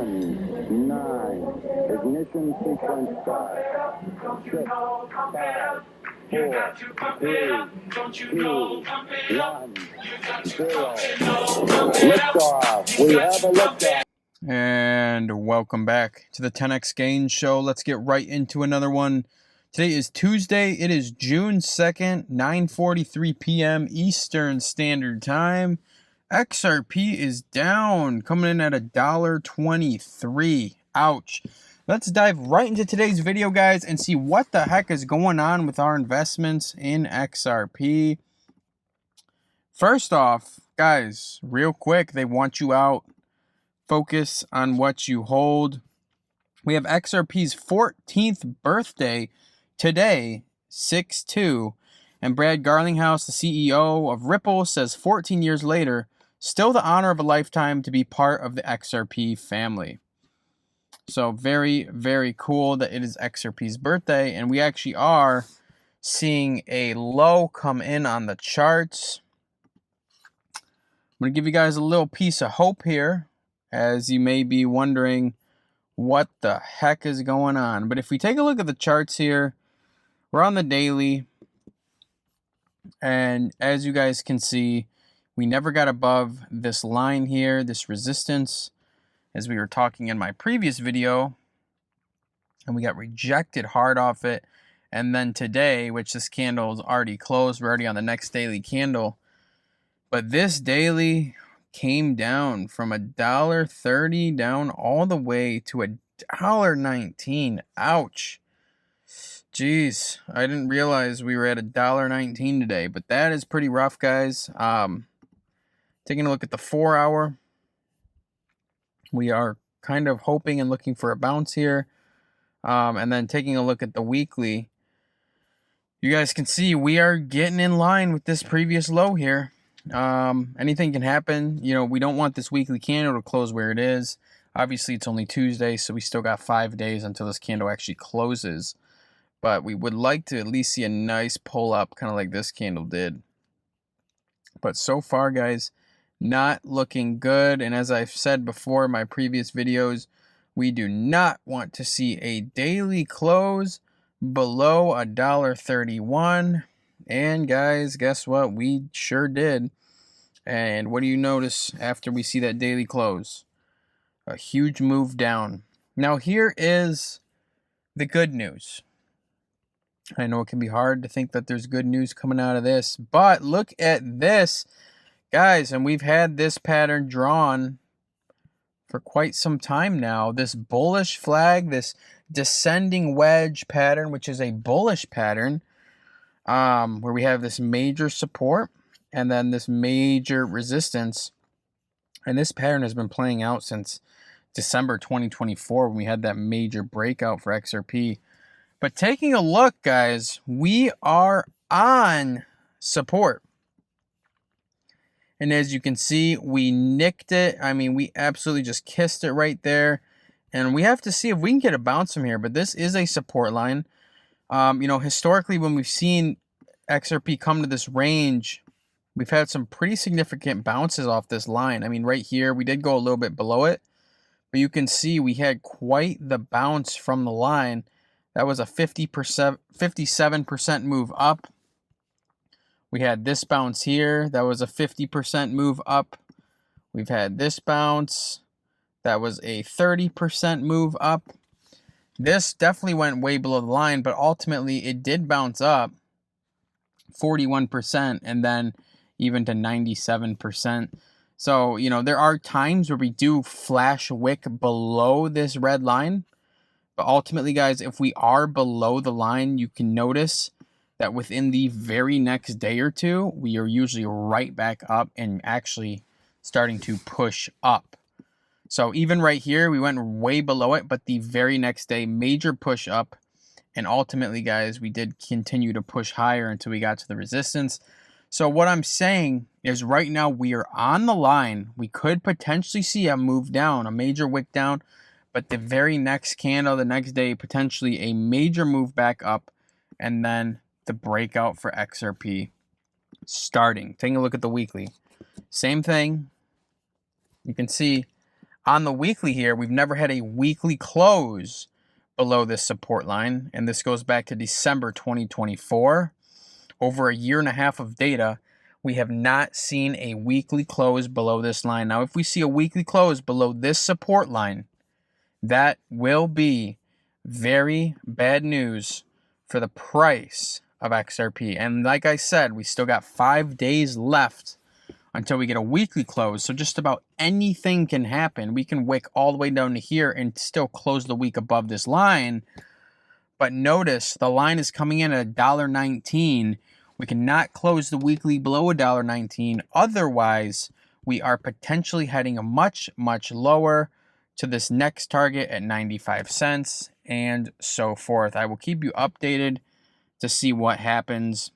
10, 9, ignition sequence start. 6, 5, 4, 3, 2, 1, 0. Liftoff. We have a liftoff. And welcome back to the 10X Gains Show. Let's get right into another one. Today is Tuesday. It is June 2nd, 9:43 p.m. Eastern Standard Time. XRP is down, coming in at $1.23. Ouch. Let's dive right into today's video, guys, and see what the heck is going on with our investments in XRP. First off, guys, real quick, they want you out. Focus on what you hold. We have XRP's 14th birthday today, 6/2. And Brad Garlinghouse, the CEO of Ripple, says 14 years later, still the honor of a lifetime to be part of the XRP family. So very, very cool that it is XRP's birthday. And we actually are seeing a low come in on the charts. I'm going to give you guys a little piece of hope here, as you may be wondering what the heck is going on. But if we take a look at the charts here, we're on the daily. And as you guys can see, we never got above this line here, this resistance, as we were talking in my previous video. And we got rejected hard off it. And then today, which this candle is already closed, we're already on the next daily candle. But this daily came down from $1.30 down all the way to $1.19. Ouch. Jeez, I didn't realize we were at $1.19 today, but that is pretty rough, guys. Taking a look at the 4 hour, we are kind of hoping and looking for a bounce here. And then taking a look at the weekly, you guys can see we are getting in line with this previous low here. Anything can happen. You know, we don't want this weekly candle to close where it is. Obviously, it's only Tuesday, so we still got 5 days until this candle actually closes. But we would like to at least see a nice pull up, kind of like this candle did. But so far, guys, not looking good. And as I've said before in my previous videos, we do not want to see a daily close below $1.31. And guys, guess what? We sure did. And what do you notice after we see that daily close? A huge move down. Now here is the good news. I know it can be hard to think that there's good news coming out of this, but look at this, guys. And we've had this pattern drawn for quite some time now. This bullish flag, this descending wedge pattern, which is a bullish pattern. Where we have this major support and then this major resistance. And this pattern has been playing out since December 2024 when we had that major breakout for XRP. But taking a look, guys, we are on support. And as you can see, we nicked it. I mean, we absolutely just kissed it right there. And we have to see if we can get a bounce from here. But this is a support line. You know, historically, when we've seen XRP come to this range, we've had some pretty significant bounces off this line. I mean, right here, we did go a little bit below it, but you can see we had quite the bounce from the line. That was a 57% move up. We had this bounce here. That was a 50% move up. We've had this bounce. That was a 30% move up. This definitely went way below the line, but ultimately it did bounce up 41% and then even to 97%. So, you know, there are times where we do flash wick below this red line. But ultimately, guys, if we are below the line, you can notice that within the very next day or two, we are usually right back up and actually starting to push up. So even right here, we went way below it, but the very next day, major push up. And ultimately, guys, we did continue to push higher until we got to the resistance. So what I'm saying is right now we are on the line. We could potentially see a move down, a major wick down. But the very next candle, the next day, potentially a major move back up. And then the breakout for XRP starting. Taking a look at the weekly. Same thing. You can see On the weekly here, we've never had a weekly close below this support line, and this goes back to December 2024. Over a year and a half of data, we have not seen a weekly close below this line. Now, if we see a weekly close below this support line, that will be very bad news for the price of XRP. And like I said, we still got 5 days left until we get a weekly close. So just about anything can happen. We can wick all the way down to here and still close the week above this line. But notice the line is coming in at $1.19. We cannot close the weekly below $1.19. Otherwise, we are potentially heading a much, much lower to this next target at 95 cents and so forth. I will keep you updated to see what happens.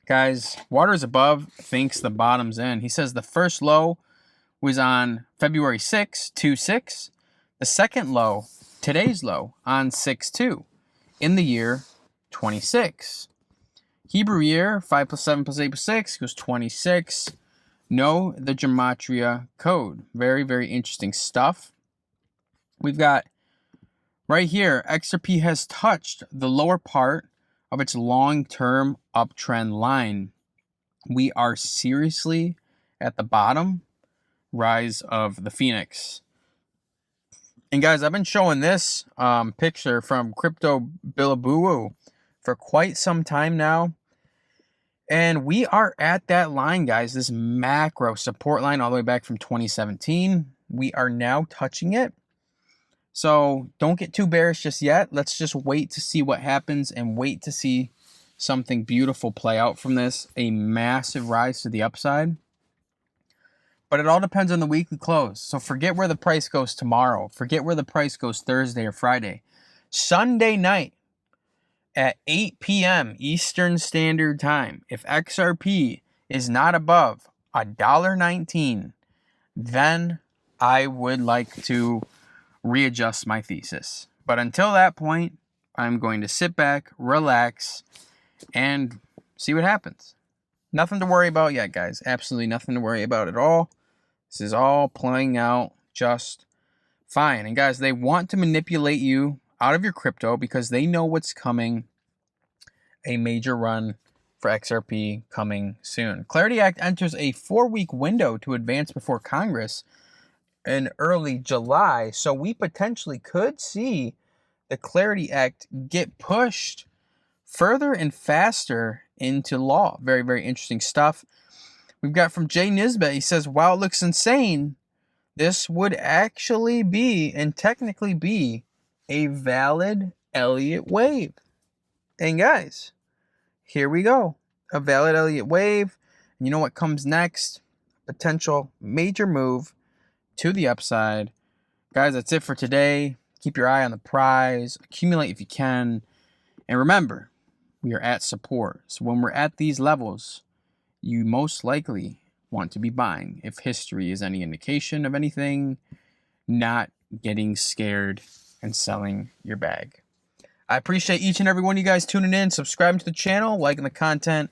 Guys, Waters Above thinks the bottom's in. He says the first low was on February 6, 2.6. The second low, today's low, on 6.2 in the year 26. Hebrew year, 5 plus 7 plus 8 plus 6 equals 26. Know the gematria code. Very, very interesting stuff. We've got right here, XRP has touched the lower part of its long-term uptrend line. We are seriously at the bottom. Rise of the Phoenix. And guys, I've been showing this picture from Crypto Billaboo for quite some time now. And we are at that line, guys, this macro support line all the way back from 2017. We are now touching it. So don't get too bearish just yet. Let's just wait to see what happens and wait to see something beautiful play out from this. A massive rise to the upside. But it all depends on the weekly close. So forget where the price goes tomorrow. Forget where the price goes Thursday or Friday. Sunday night at 8 p.m. Eastern Standard Time, if XRP is not above $1.19, then I would like to readjust my thesis. But until that point, I'm going to sit back, relax, and see what happens. Nothing to worry about yet, guys. Absolutely nothing to worry about at all. This is all playing out just fine. And guys, they want to manipulate you out of your crypto because they know what's coming. A major run for XRP coming soon. Clarity Act enters a 4-week window to advance before Congress in early July. So we potentially could see the Clarity Act get pushed further and faster into law. Very, very interesting stuff. We've got from Jay Nisbet. He says, wow, it looks insane. This would actually be and technically be a valid Elliott wave. And guys, here we go. A valid Elliott wave. And you know what comes next? Potential major move to the upside. Guys, that's it for today. Keep your eye on the prize. Accumulate if you can. And remember, we are at support. So when we're at these levels, you most likely want to be buying. If history is any indication of anything, not getting scared and selling your bag. I appreciate each and every one of you guys tuning in, subscribing to the channel, liking the content,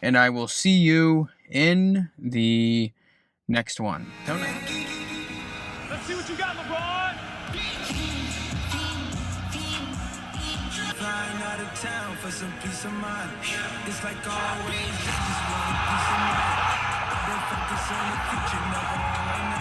and I will see you in the next one. Let's see what you got, LeBron. Flying out of town for some peace of mind. It's like always, just one piece of mind. They focus on the future, never on right now.